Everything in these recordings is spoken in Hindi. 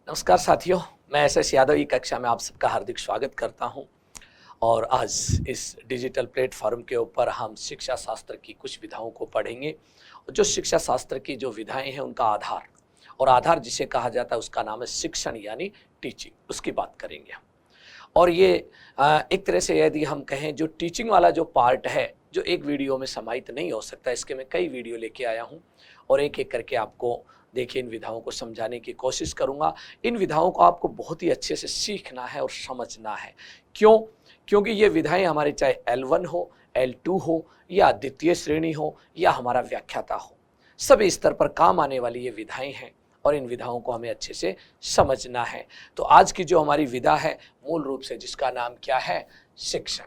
नमस्कार साथियों, मैं एस यादव की कक्षा में आप सबका हार्दिक स्वागत करता हूं। और आज इस डिजिटल प्लेटफॉर्म के ऊपर हम शिक्षा शास्त्र की कुछ विधाओं को पढ़ेंगे। जो शिक्षा शास्त्र की जो विधाएं हैं उनका आधार जिसे कहा जाता है उसका नाम है शिक्षण यानी टीचिंग, उसकी बात करेंगे हम। और ये एक तरह से यदि हम कहें जो टीचिंग वाला जो पार्ट है जो एक वीडियो में समाहित नहीं हो सकता, इसके मैं कई वीडियो लेके आया हूँ और एक एक करके आपको देखिए इन विधाओं को समझाने की कोशिश करूंगा। इन विधाओं को आपको बहुत ही अच्छे से सीखना है और समझना है। क्यों? क्योंकि ये विधाएं हमारे चाहे L1 हो, L2 हो या द्वितीय श्रेणी हो या हमारा व्याख्याता हो, सभी स्तर पर काम आने वाली ये विधाएं हैं और इन विधाओं को हमें अच्छे से समझना है। तो आज की जो हमारी विधा है मूल रूप से जिसका नाम क्या है, शिक्षण,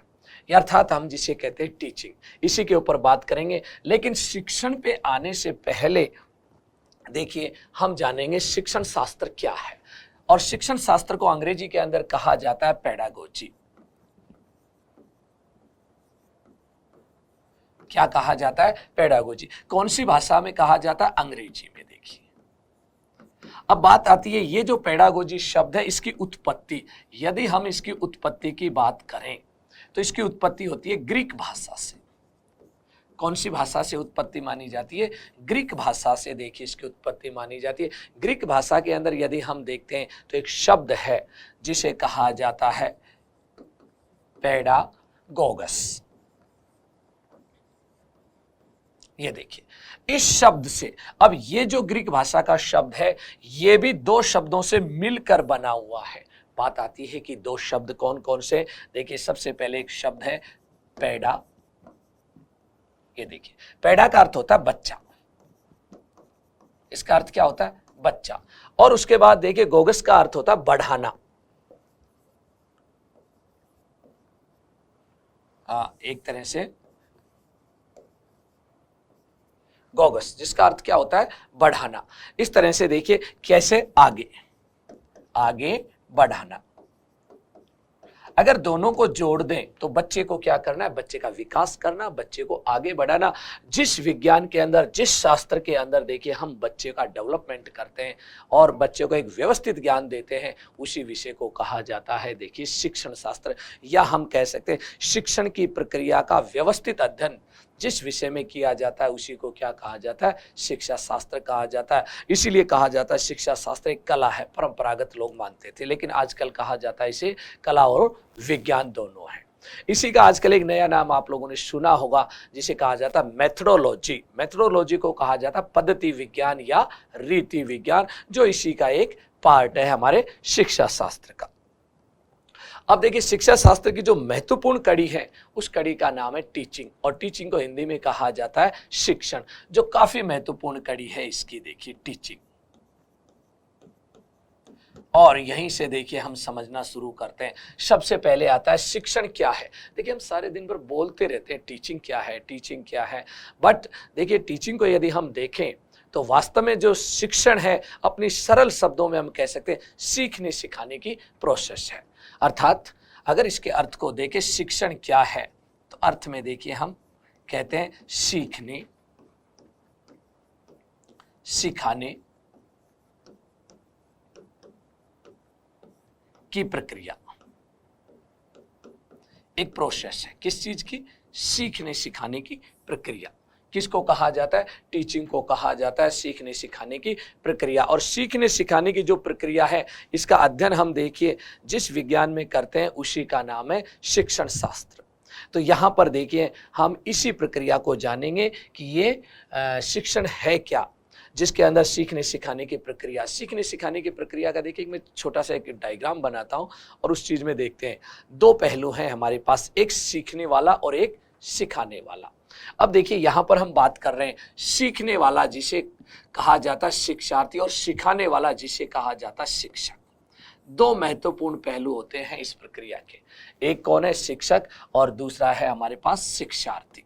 अर्थात हम जिसे कहते हैं टीचिंग, इसी के ऊपर बात करेंगे। लेकिन शिक्षण पे आने से पहले देखिए हम जानेंगे शिक्षण शास्त्र क्या है। और शिक्षण शास्त्र को अंग्रेजी के अंदर कहा जाता है पेडागोजी। क्या कहा जाता है? पेडागोजी। कौन सी भाषा में कहा जाता है? अंग्रेजी में। देखिए अब बात आती है ये जो पेडागोजी शब्द है इसकी उत्पत्ति, यदि हम इसकी उत्पत्ति की बात करें तो इसकी उत्पत्ति होती है ग्रीक भाषा से। कौन सी भाषा से उत्पत्ति मानी जाती है? ग्रीक भाषा से देखिए इसकी उत्पत्ति मानी जाती है। ग्रीक भाषा के अंदर यदि हम देखते हैं तो एक शब्द है जिसे कहा जाता है पेडागोगस। ये देखिए इस शब्द से, अब ये जो ग्रीक भाषा का शब्द है ये भी दो शब्दों से मिलकर बना हुआ है। बात आती है कि दो शब्द कौन कौन से? देखिए सबसे पहले एक शब्द है पेडा। ये देखिए पेडा का अर्थ होता है बच्चा, इसका अर्थ क्या होता है? बच्चा। और उसके बाद देखिए गोगस का अर्थ होता है बढ़ाना। एक तरह से गोगस जिसका अर्थ क्या होता है? बढ़ाना। इस तरह से देखिए कैसे आगे आगे बढ़ाना। अगर दोनों को जोड़ दें तो बच्चे को क्या करना है? बच्चे का विकास करना, बच्चे को आगे बढ़ाना। जिस विज्ञान के अंदर, जिस शास्त्र के अंदर देखिए हम बच्चे का डेवलपमेंट करते हैं और बच्चे को एक व्यवस्थित ज्ञान देते हैं, उसी विषय को कहा जाता है देखिए शिक्षण शास्त्र, या हम कह सकते हैं शिक्षण की प्रक्रिया का व्यवस्थित अध्ययन जिस विषय में किया जाता है उसी को क्या कहा जाता है? शिक्षा शास्त्र कहा जाता है। इसीलिए कहा जाता है शिक्षा शास्त्र एक कला है, परंपरागत लोग मानते थे, लेकिन आजकल कहा जाता है इसे कला और विज्ञान दोनों है। इसी का आजकल एक नया नाम आप लोगों ने सुना होगा जिसे कहा जाता है मेथोडोलॉजी। मेथोडोलॉजी को कहा जाता है पद्धति विज्ञान या रीति विज्ञान, जो इसी का एक पार्ट है हमारे शिक्षा शास्त्र का। अब देखिए शिक्षा शास्त्र की जो महत्वपूर्ण कड़ी है उस कड़ी का नाम है टीचिंग, और टीचिंग को हिंदी में कहा जाता है शिक्षण, जो काफी महत्वपूर्ण कड़ी है इसकी देखिए टीचिंग। और यहीं से देखिए हम समझना शुरू करते हैं। सबसे पहले आता है शिक्षण क्या है। देखिए हम सारे दिन भर बोलते रहते हैं टीचिंग क्या है, टीचिंग क्या है, बट देखिए टीचिंग को यदि हम देखें तो वास्तव में जो शिक्षण है अपनी सरल शब्दों में हम कह सकते हैं सीखने सिखाने की प्रोसेस है। अर्थात अगर इसके अर्थ को देखें शिक्षण क्या है तो अर्थ में देखिए हम कहते हैं सीखने सिखाने की प्रक्रिया, एक प्रोसेस है। किस चीज की? सीखने सिखाने की प्रक्रिया। किसको कहा जाता है? टीचिंग को कहा जाता है सीखने सिखाने की प्रक्रिया। और सीखने सिखाने की जो प्रक्रिया है इसका अध्ययन हम देखिए जिस विज्ञान में करते हैं उसी का नाम है शिक्षण शास्त्र। तो यहाँ पर देखिए हम इसी प्रक्रिया को जानेंगे कि ये शिक्षण है क्या, जिसके अंदर सीखने सिखाने की प्रक्रिया। सीखने सिखाने की प्रक्रिया का देखिए मैं छोटा सा एक डायग्राम बनाता हूँ और उस चीज में देखते हैं दो पहलू हैं हमारे पास, एक सीखने वाला और एक सिखाने वाला। अब देखिए यहां पर हम बात कर रहे हैं सीखने वाला जिसे कहा जाता है शिक्षार्थी और सिखाने वाला जिसे कहा जाता है शिक्षक। दो महत्वपूर्ण पहलू होते हैं इस प्रक्रिया के, एक कौन है? शिक्षक, और दूसरा है हमारे पास शिक्षार्थी।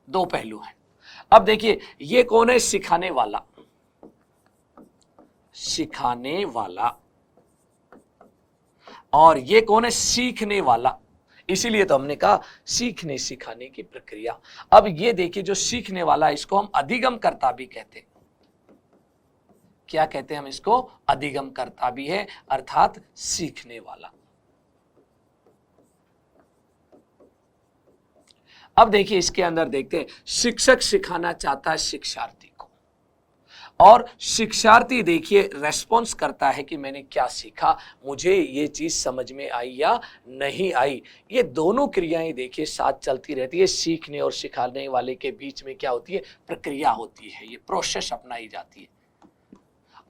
दो पहलू हैं। अब देखिए ये कौन है? सिखाने वाला, सिखाने वाला, और ये कौन है? सीखने वाला। इसीलिए तो हमने कहा सीखने सिखाने की प्रक्रिया। अब ये देखिए जो सीखने वाला इसको हम अधिगमकर्ता भी कहते हैं। क्या कहते हैं हम इसको, अधिगम करता भी है, अर्थात सीखने वाला। अब देखिए इसके अंदर देखते हैं, शिक्षक सिखाना चाहता है शिक्षार्थी को, और शिक्षार्थी देखिए रेस्पॉन्स करता है कि मैंने क्या सीखा, मुझे ये चीज समझ में आई या नहीं आई। ये दोनों क्रियाएं देखिए साथ चलती रहती है। सीखने और सिखाने वाले के बीच में क्या होती है, प्रक्रिया होती है, ये प्रोसेस अपनाई जाती है।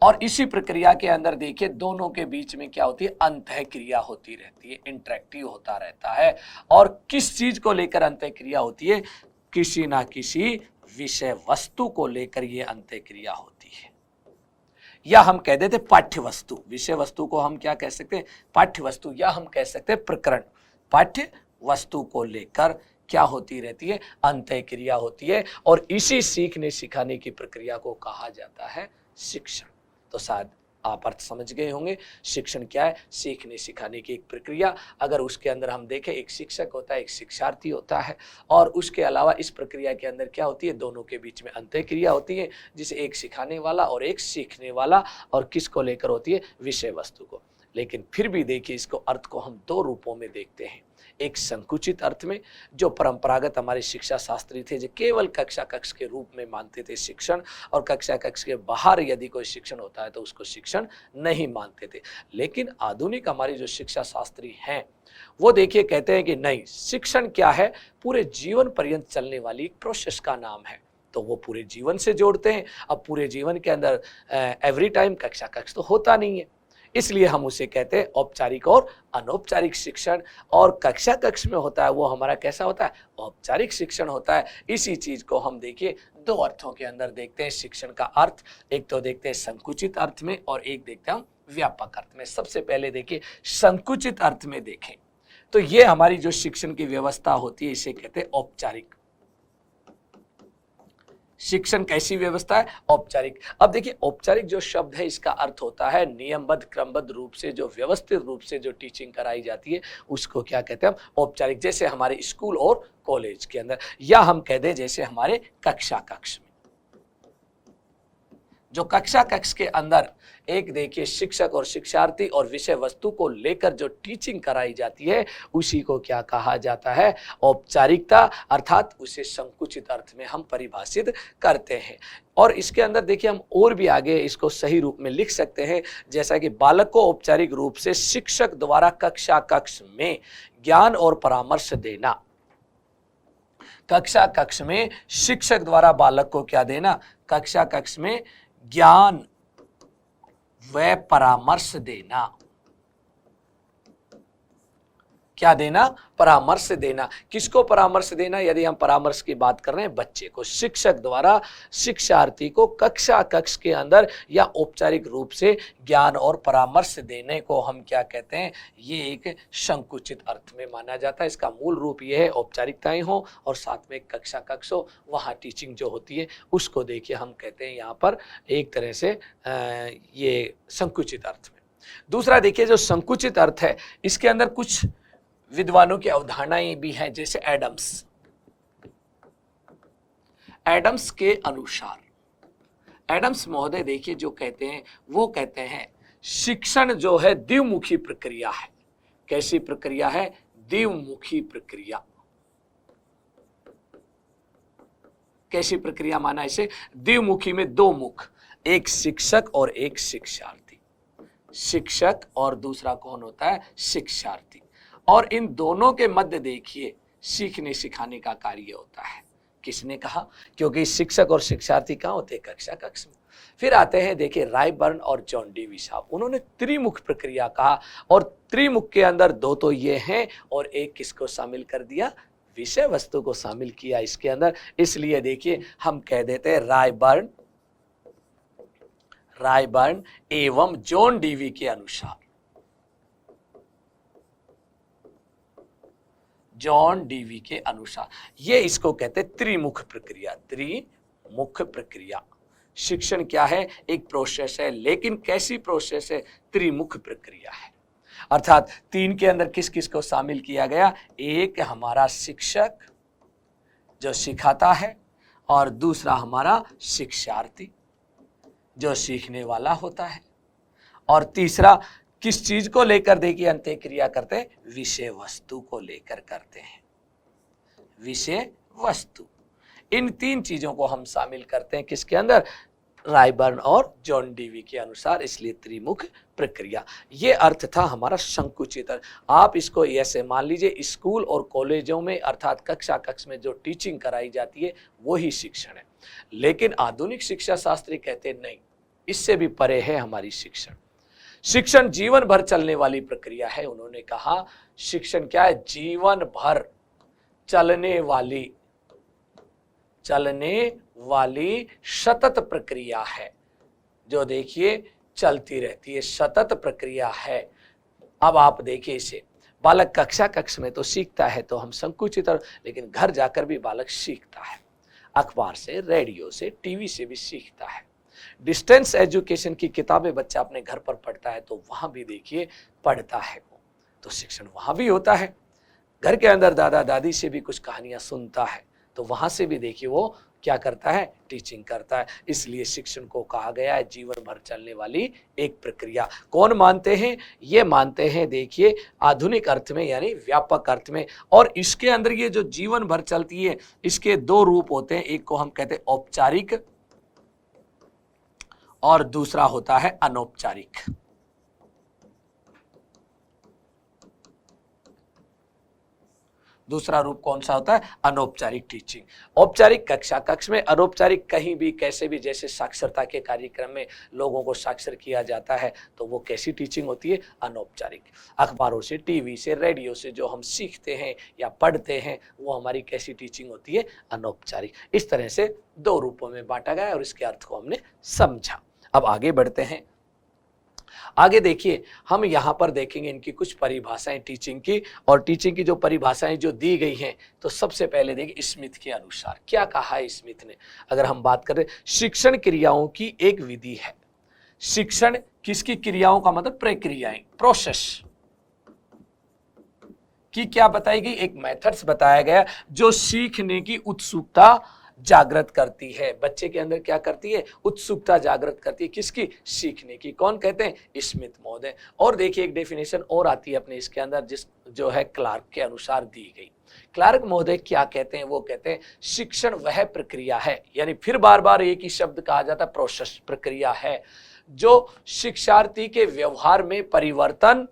और इसी प्रक्रिया के अंदर देखिए दोनों के बीच में क्या होती है, अंतः क्रिया होती रहती है, इंटरेक्टिव होता रहता है। और किस चीज को लेकर अंतः क्रिया होती है, किसी ना किसी विषय वस्तु को लेकर ये अंतः क्रिया होती है, या हम कह देते पाठ्य वस्तु। विषय वस्तु को हम क्या कह सकते हैं, पाठ्य वस्तु, या हम कह सकते हैं प्रकरण। पाठ्य वस्तु को लेकर क्या होती रहती है, अंतः क्रिया होती है। और इसी सीखने सिखाने की प्रक्रिया को कहा जाता है शिक्षण। तो शायद आप अर्थ समझ गए होंगे, शिक्षण क्या है, सीखने सिखाने की एक प्रक्रिया। अगर उसके अंदर हम देखें, एक शिक्षक होता है, एक शिक्षार्थी होता है, और उसके अलावा इस प्रक्रिया के अंदर क्या होती है, दोनों के बीच में अंतः क्रिया होती है, जिसे एक सिखाने वाला और एक सीखने वाला, और किसको लेकर होती है, विषय वस्तु को। लेकिन फिर भी देखिए इसको अर्थ को हम दो रूपों में देखते हैं। एक संकुचित अर्थ में, जो परंपरागत हमारे शिक्षा शास्त्री थे, जो केवल कक्षा कक्ष के रूप में मानते थे शिक्षण, और कक्षा कक्ष के बाहर यदि कोई शिक्षण होता है तो उसको शिक्षण नहीं मानते थे। लेकिन आधुनिक हमारी जो शिक्षा शास्त्री हैं, वो देखिए कहते हैं कि नहीं, शिक्षण क्या है, पूरे जीवन पर्यंत चलने वाली एक प्रोसेस का नाम है। तो वो पूरे जीवन से जोड़ते हैं। अब पूरे जीवन के अंदर एवरी टाइम कक्षा कक्ष तो होता नहीं है, इसलिए हम उसे कहते हैं औपचारिक और अनौपचारिक शिक्षण। और कक्षा कक्ष में होता है वो हमारा कैसा होता है, औपचारिक शिक्षण होता है। इसी चीज को हम देखिए दो अर्थों के अंदर देखते हैं शिक्षण का अर्थ। एक तो देखते हैं संकुचित अर्थ में, और एक देखते हैं हम व्यापक अर्थ में। सबसे पहले देखिए संकुचित अर्थ में देखें तो ये हमारी जो शिक्षण की व्यवस्था होती है, इसे कहते हैं औपचारिक शिक्षण। कैसी व्यवस्था है, औपचारिक। अब देखिए औपचारिक जो शब्द है, इसका अर्थ होता है नियमबद्ध क्रमबद्ध रूप से, जो व्यवस्थित रूप से जो टीचिंग कराई जाती है, उसको क्या कहते हैं हम, औपचारिक। जैसे हमारे स्कूल और कॉलेज के अंदर, या हम कह दें जैसे हमारे कक्षा कक्ष में, जो कक्षा कक्ष के अंदर एक देखिए शिक्षक और शिक्षार्थी और विषय वस्तु को लेकर जो टीचिंग कराई जाती है, उसी को क्या कहा जाता है, औपचारिकता। अर्थात उसे संकुचित अर्थ में हम परिभाषित करते हैं। और इसके अंदर देखिए हम और भी आगे इसको सही रूप में लिख सकते हैं, जैसा कि बालक को औपचारिक रूप से शिक्षक द्वारा कक्षा कक्ष में ज्ञान और परामर्श देना। कक्षा कक्ष में शिक्षक द्वारा बालक को क्या देना, कक्षा कक्ष में ज्ञान व परामर्श देना। क्या देना, परामर्श देना। किसको परामर्श देना, यदि हम परामर्श की बात कर रहे हैं, बच्चे को शिक्षक द्वारा शिक्षार्थी को कक्षा कक्ष के अंदर या औपचारिक रूप से ज्ञान और परामर्श देने को हम क्या कहते हैं, ये एक संकुचित अर्थ में माना जाता है। इसका मूल रूप ये है औपचारिकताएं हो और साथ में कक्षा कक्ष हो, वहाँ टीचिंग जो होती है उसको देखिए हम कहते हैं यहाँ पर एक तरह से ये संकुचित अर्थ में। दूसरा देखिए जो संकुचित अर्थ है, इसके अंदर कुछ विद्वानों की अवधारणाएं भी हैं, जैसे एडम्स के अनुसार, एडम्स महोदय देखिए जो कहते हैं, वो कहते हैं शिक्षण जो है द्विमुखी प्रक्रिया है। कैसी प्रक्रिया है, द्विमुखी प्रक्रिया। कैसी प्रक्रिया माना इसे, द्विमुखी में दो मुख, एक शिक्षक और एक शिक्षार्थी। शिक्षक और दूसरा कौन होता है, शिक्षार्थी। और इन दोनों के मध्य देखिए सीखने सिखाने का कार्य होता है। किसने कहा, क्योंकि शिक्षक और शिक्षार्थी कहाँ होते हैं, कक्षा कक्ष में। फिर आते हैं देखिए रायबर्न और जॉन डेवी साहब, उन्होंने त्रिमुख प्रक्रिया कहा, और त्रिमुख के अंदर दो तो ये हैं और एक किसको शामिल कर दिया, विषय वस्तु को शामिल किया इसके अंदर। इसलिए देखिए हम कह देते हैं रायबर्न एवं जॉन डेवी के अनुसार, जॉन डेवी के अनुसार ये इसको कहते हैं त्रिमुख प्रक्रिया। त्रिमुख प्रक्रिया, शिक्षण क्या है, एक प्रोसेस है, लेकिन कैसी प्रोसेस है, त्रिमुख प्रक्रिया है। अर्थात तीन के अंदर किस किस को शामिल किया गया, एक हमारा शिक्षक जो सिखाता है, और दूसरा हमारा शिक्षार्थी जो सीखने वाला होता है। और तीसरा, किस चीज को लेकर देखिए अंत्य क्रिया करते हैं, विषय वस्तु को लेकर करते हैं, विषय वस्तु। इन तीन चीजों को हम शामिल करते हैं किसके अंदर, रायबर्न और जॉन डीवी के अनुसार, इसलिए त्रिमुख प्रक्रिया। ये अर्थ था हमारा संकुचित अर्थ। आप इसको ऐसे मान लीजिए, स्कूल और कॉलेजों में अर्थात कक्ष में जो टीचिंग कराई जाती है वो ही शिक्षण है। लेकिन आधुनिक शिक्षा शास्त्री कहते नहीं, इससे भी परे है हमारी शिक्षण। शिक्षण जीवन भर चलने वाली प्रक्रिया है। उन्होंने कहा शिक्षण क्या है, जीवन भर चलने वाली सतत प्रक्रिया है, जो देखिए चलती रहती है, सतत प्रक्रिया है। अब आप देखिए इसे, बालक कक्ष में तो सीखता है तो हम संकुचित, लेकिन घर जाकर भी बालक सीखता है, अखबार से, रेडियो से, टीवी से भी सीखता है। डिस्टेंस एजुकेशन की किताबें बच्चा अपने घर पर पढ़ता है तो वहां भी देखिए पढ़ता है वो, तो शिक्षण वहां भी होता है। घर के अंदर दादा दादी से भी कुछ कहानियां सुनता है तो वहां से भी देखिए वो क्या करता है, टीचिंग करता है। इसलिए शिक्षण को कहा गया है जीवन भर चलने वाली एक प्रक्रिया। कौन मानते हैं, ये मानते हैं देखिए आधुनिक अर्थ में यानी व्यापक अर्थ में। और इसके अंदर ये जो जीवन भर चलती है, इसके दो रूप होते हैं, एक को हम कहते हैं औपचारिक और दूसरा होता है अनौपचारिक। दूसरा रूप कौन सा होता है, अनौपचारिक टीचिंग। औपचारिक कक्ष में, अनौपचारिक कहीं भी कैसे भी, जैसे साक्षरता के कार्यक्रम में लोगों को साक्षर किया जाता है तो वो कैसी टीचिंग होती है, अनौपचारिक। अखबारों से, टीवी से, रेडियो से जो हम सीखते हैं या पढ़ते हैं वो हमारी कैसी टीचिंग होती है, अनौपचारिक। इस तरह से दो रूपों में बांटा गया और इसके अर्थ को हमने समझा। अब आगे बढ़ते हैं। आगे देखिए, हम यहाँ पर देखेंगे इनकी कुछ परिभाषाएं टीचिंग की, और टीचिंग की जो परिभाषाएं जो दी गई हैं, तो सबसे पहले देखिए स्मिथ के अनुसार क्या कहा है स्मिथ ने। अगर हम बात करें, शिक्षण क्रियाओं की एक विधि है। शिक्षण किसकी क्रियाओं का मतलब प्रक्रियाएं, प्रोसेस की क्या बताई गई, एक मेथड्स बताया गया जो सीखने की उत्सुकता जागृत करती है। बच्चे के अंदर क्या करती है, उत्सुकता जागृत करती है, किसकी, सीखने की। कौन कहते हैं, स्मिथ महोदय। और देखिए एक डेफिनेशन और आती है अपने इसके अंदर, जिस जो है क्लार्क के अनुसार दी गई। क्लार्क महोदय क्या कहते हैं, वो कहते हैं शिक्षण वह प्रक्रिया है, यानी फिर बार बार एक ही शब्द कहा जाता है, प्रोसेस, प्रक्रिया है, जो शिक्षार्थी के व्यवहार में परिवर्तन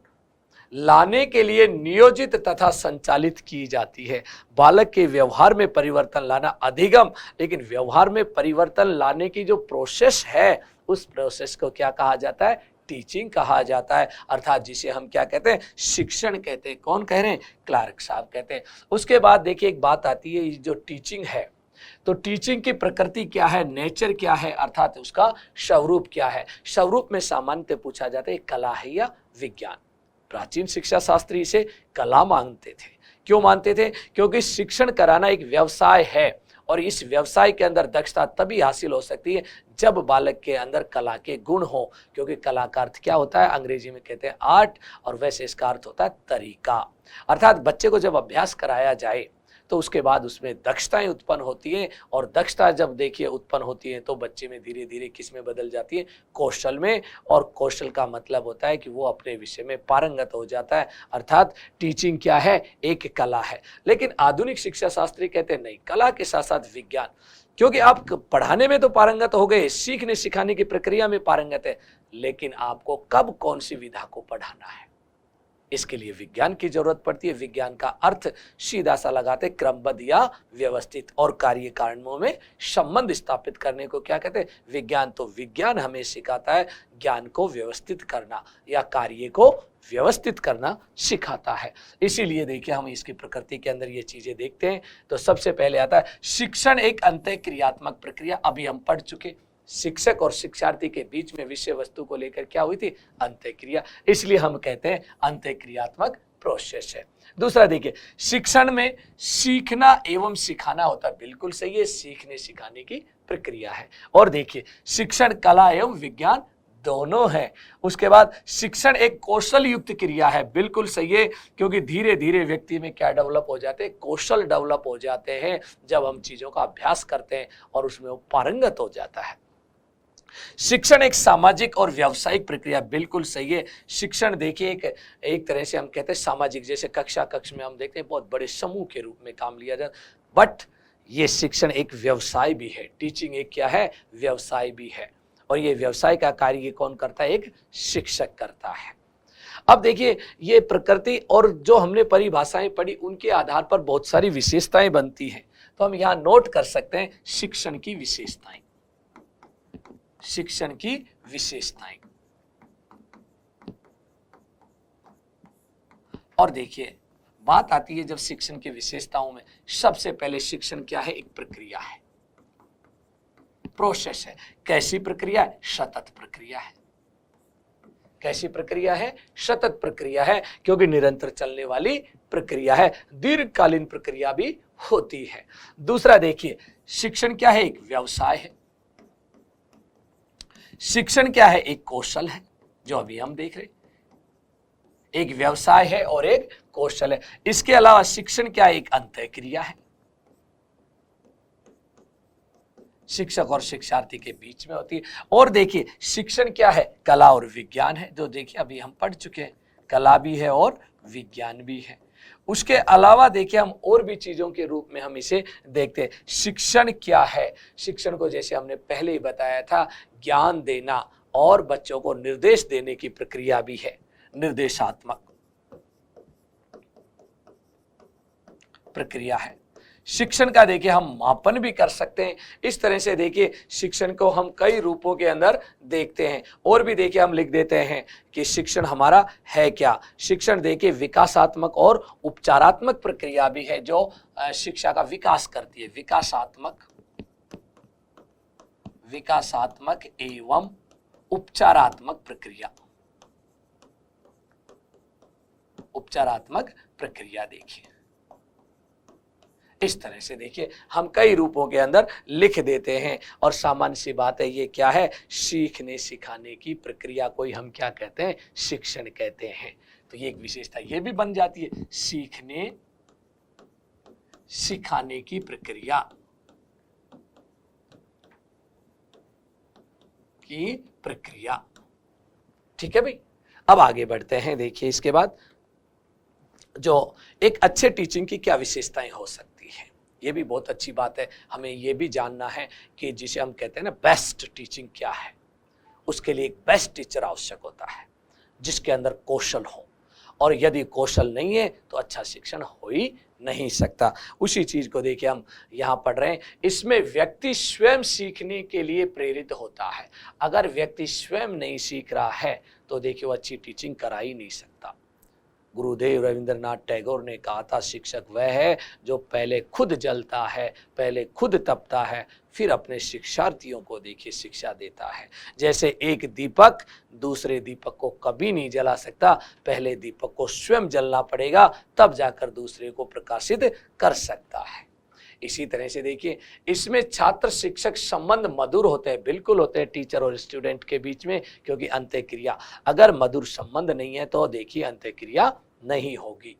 लाने के लिए नियोजित तथा संचालित की जाती है। बालक के व्यवहार में परिवर्तन लाना अधिगम, लेकिन व्यवहार में परिवर्तन लाने की जो प्रोसेस है उस प्रोसेस को क्या कहा जाता है, टीचिंग कहा जाता है। अर्थात जिसे हम क्या कहते हैं, शिक्षण कहते हैं। कौन कह रहे हैं, क्लार्क साहब कहते हैं। उसके बाद देखिए एक बात आती है, जो टीचिंग है, तो टीचिंग की प्रकृति क्या है, नेचर क्या है, अर्थात उसका स्वरूप क्या है। स्वरूप में सामान्यतः पूछा जाता है कला है या विज्ञान। प्राचीन शिक्षा शास्त्री इसे कला मानते थे। क्यों मानते थे, क्योंकि शिक्षण कराना एक व्यवसाय है और इस व्यवसाय के अंदर दक्षता तभी हासिल हो सकती है जब बालक के अंदर कला के गुण हो। क्योंकि कला का अर्थ क्या होता है, अंग्रेजी में कहते हैं आर्ट, और वैसे इसका अर्थ होता है तरीका। अर्थात बच्चे को जब अभ्यास कराया जाए तो उसके बाद उसमें दक्षताएं उत्पन्न होती हैं, और दक्षता जब देखिए उत्पन्न होती है तो बच्चे में धीरे धीरे किस में बदल जाती है, कौशल में। और कौशल का मतलब होता है कि वो अपने विषय में पारंगत हो जाता है। अर्थात टीचिंग क्या है, एक कला है। लेकिन आधुनिक शिक्षा शास्त्री कहते हैं नहीं, कला के साथ साथ विज्ञान। क्योंकि आप पढ़ाने में तो पारंगत हो गए, सीखने सिखाने की प्रक्रिया में पारंगत है, लेकिन आपको कब कौन सी विधा को पढ़ाना है, इसके लिए विज्ञान की जरूरत पड़ती है। विज्ञान का अर्थ सीधा सा लगाते क्रमबद्ध या व्यवस्थित, और कार्य कारणों में संबंध स्थापित करने को क्या कहते हैं, विज्ञान। तो विज्ञान हमें सिखाता है ज्ञान को व्यवस्थित करना या कार्य को व्यवस्थित करना सिखाता है। इसीलिए देखिए हम इसकी प्रकृति के अंदर ये चीजें देखते हैं। तो सबसे पहले आता है शिक्षण एक अंतः क्रियात्मक प्रक्रिया। अभी हम पढ़ चुके, शिक्षक और शिक्षार्थी के बीच में विषय वस्तु को लेकर क्या हुई थी, अंतःक्रिया। इसलिए हम कहते हैं अंतःक्रियात्मक प्रोसेस है। दूसरा देखिए, शिक्षण में सीखना एवं सिखाना होता है, बिल्कुल सही है, सीखने सिखाने की प्रक्रिया है। और देखिए शिक्षण कला एवं विज्ञान दोनों है। उसके बाद शिक्षण एक कौशल युक्त क्रिया है, बिल्कुल सही है, क्योंकि धीरे धीरे व्यक्ति में क्या डेवलप हो जाते हैं, कौशल डेवलप हो जाते हैं जब हम चीजों का अभ्यास करते हैं और उसमें वो पारंगत हो जाता है। शिक्षण एक सामाजिक और व्यावसायिक प्रक्रिया, बिल्कुल सही है। शिक्षण देखिए एक तरह से हम कहते हैं सामाजिक, जैसे कक्ष में हम देखते हैं बहुत बड़े समूह के रूप में काम लिया जाता, बट ये शिक्षण एक व्यवसाय भी है। टीचिंग एक क्या है, व्यवसाय भी है, और ये व्यवसाय का कार्य ये कौन करता है, एक शिक्षक करता है। अब देखिए ये प्रकृति और जो हमने परिभाषाएं पढ़ी उनके आधार पर बहुत सारी विशेषताएं बनती हैं, तो हम यहां नोट कर सकते हैं शिक्षण की विशेषताएं, शिक्षण की विशेषताएं। और देखिए बात आती है जब शिक्षण की विशेषताओं में, सबसे पहले शिक्षण क्या है, एक प्रक्रिया है, प्रोसेस है। कैसी प्रक्रिया है, सतत प्रक्रिया है। कैसी प्रक्रिया है, सतत प्रक्रिया है, क्योंकि निरंतर चलने वाली प्रक्रिया है, दीर्घकालीन प्रक्रिया भी होती है। दूसरा देखिए शिक्षण क्या है, एक व्यवसाय है। शिक्षण क्या है, एक कौशल है, जो अभी हम देख रहे, एक व्यवसाय है और एक कौशल है। इसके अलावा शिक्षण क्या है, एक अंतःक्रिया है, शिक्षक और शिक्षार्थी के बीच में होती है। और देखिए शिक्षण क्या है, कला और विज्ञान है, जो देखिए अभी हम पढ़ चुके हैं, कला भी है और विज्ञान भी है। उसके अलावा देखिए हम और भी चीजों के रूप में हम इसे देखते हैं। शिक्षण क्या है, शिक्षण को जैसे हमने पहले ही बताया था, ज्ञान देना और बच्चों को निर्देश देने की प्रक्रिया भी है, निर्देशात्मक प्रक्रिया है। शिक्षण का देखिए हम मापन भी कर सकते हैं। इस तरह से देखिए शिक्षण को हम कई रूपों के अंदर देखते हैं। और भी देखिए हम लिख देते हैं कि शिक्षण हमारा है क्या। शिक्षण देखिए विकासात्मक और उपचारात्मक प्रक्रिया भी है, जो शिक्षा का विकास करती है। विकासात्मक एवं उपचारात्मक प्रक्रिया, उपचारात्मक प्रक्रिया देखिए इस तरह से देखिए हम कई रूपों के अंदर लिख देते हैं। और सामान्य सी बात है, ये क्या है, सीखने सिखाने की प्रक्रिया को ही हम क्या कहते हैं, शिक्षण कहते हैं। तो ये एक विशेषता ये भी बन जाती है, सीखने सिखाने की प्रक्रिया ठीक है भाई। अब आगे बढ़ते हैं। देखिए इसके बाद जो एक अच्छे टीचिंग की क्या विशेषताएं हो सकती है, ये भी बहुत अच्छी बात है। हमें ये भी जानना है कि जिसे हम कहते हैं ना बेस्ट टीचिंग क्या है। उसके लिए एक बेस्ट टीचर आवश्यक होता है, जिसके अंदर कौशल हो, और यदि कौशल नहीं है तो अच्छा शिक्षण हो ही नहीं सकता। उसी चीज को देखिए हम यहाँ पढ़ रहे हैं। इसमें व्यक्ति स्वयं सीखने के लिए प्रेरित होता है। अगर व्यक्ति स्वयं नहीं सीख रहा है तो देखिए वो अच्छी टीचिंग करा ही नहीं सकता। गुरुदेव रविंद्रनाथ टैगोर ने कहा था, शिक्षक वह है जो पहले खुद जलता है, पहले खुद तपता है, फिर अपने शिक्षार्थियों को देखिए शिक्षा देता है। जैसे एक दीपक दूसरे दीपक को कभी नहीं जला सकता, पहले दीपक को स्वयं जलना पड़ेगा, तब जाकर दूसरे को प्रकाशित कर सकता है। इसी तरह से देखिए इसमें छात्र शिक्षक संबंध मधुर होते हैं, बिल्कुल होते हैं टीचर और स्टूडेंट के बीच में, क्योंकि अंतःक्रिया, अगर मधुर संबंध नहीं है तो देखिए अंतःक्रिया नहीं होगी।